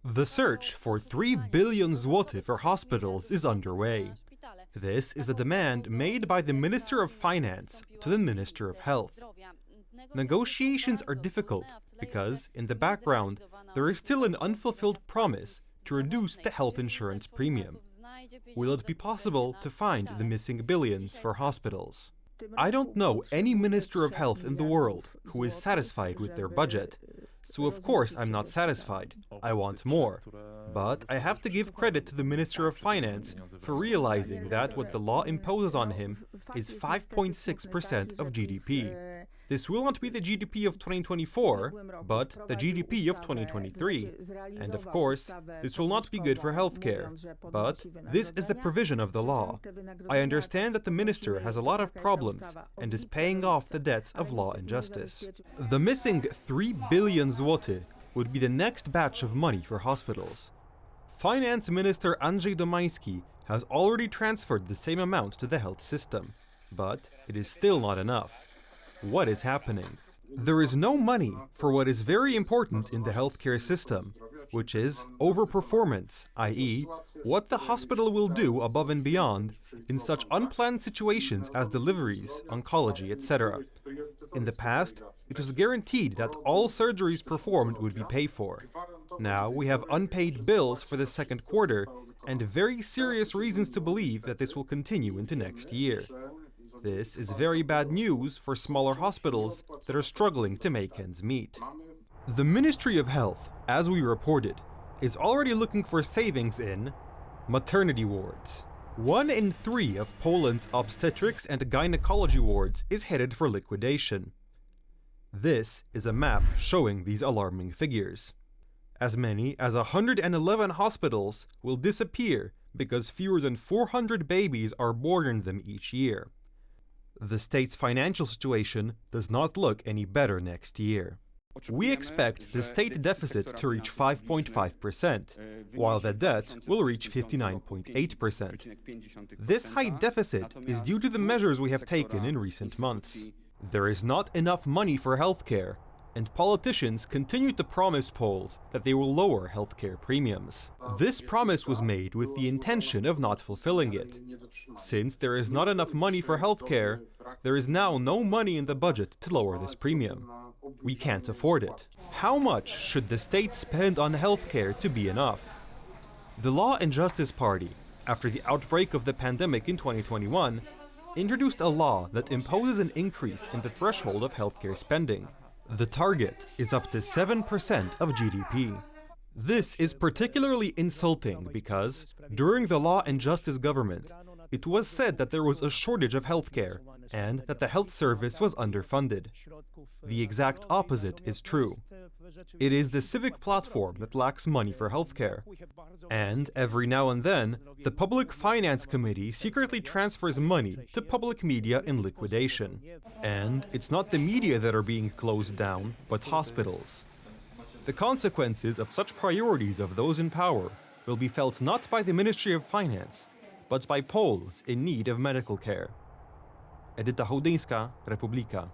The search for 3 billion zloty for hospitals is underway. This is a demand made by the Minister of Finance to the Minister of Health. Negotiations are difficult because, in the background, there is still an unfulfilled promise to reduce the health insurance premium. Will it be possible to find the missing billions for hospitals? I don't know any Minister of Health in the world who is satisfied with their budget, so of course I'm not satisfied. I want more. But I have to give credit to the Minister of Finance for realizing that what the law imposes on him is 5.6% of GDP. This will not be the GDP of 2024, but the GDP of 2023. And of course, this will not be good for healthcare. But this is the provision of the law. I understand that the minister has a lot of problems and is paying off the debts of law and justice. The missing 3 billion zloty would be the next batch of money for hospitals. Finance Minister Andrzej Domański has already transferred the same amount to the health system, but it is still not enough. What is happening? There is no money for what is very important in the healthcare system, which is overperformance, i.e., what the hospital will do above and beyond in such unplanned situations as deliveries, oncology, etc. In the past, it was guaranteed that all surgeries performed would be paid for. Now we have unpaid bills for the second quarter and very serious reasons to believe that this will continue into next year. This is very bad news for smaller hospitals that are struggling to make ends meet. The Ministry of Health, as we reported, is already looking for savings in maternity wards. 1 in 3 of Poland's obstetrics and gynecology wards is headed for liquidation. This is a map showing these alarming figures. As many as 111 hospitals will disappear because fewer than 400 babies are born in them each year. The state's financial situation does not look any better next year. We expect the state deficit to reach 5.5%, while the debt will reach 59.8%. This high deficit is due to the measures we have taken in recent months. There is not enough money for healthcare, and politicians continue to promise Poles that they will lower healthcare premiums. This promise was made with the intention of not fulfilling it. Since there is not enough money for healthcare, there is now no money in the budget to lower this premium. We can't afford it. How much should the state spend on healthcare to be enough? The Law and Justice Party, after the outbreak of the pandemic in 2021, introduced a law that imposes an increase in the threshold of healthcare spending. The target is up to 7% of GDP. This is particularly insulting because, during the Law and Justice government, it was said that there was a shortage of healthcare and that the health service was underfunded. The exact opposite is true. It is the civic platform that lacks money for healthcare. And every now and then, the Public Finance Committee secretly transfers money to public media in liquidation. And it's not the media that are being closed down, but hospitals. The consequences of such priorities of those in power will be felt not by the Ministry of Finance, but by Poles in need of medical care. Edyta Hołdyńska, Republika.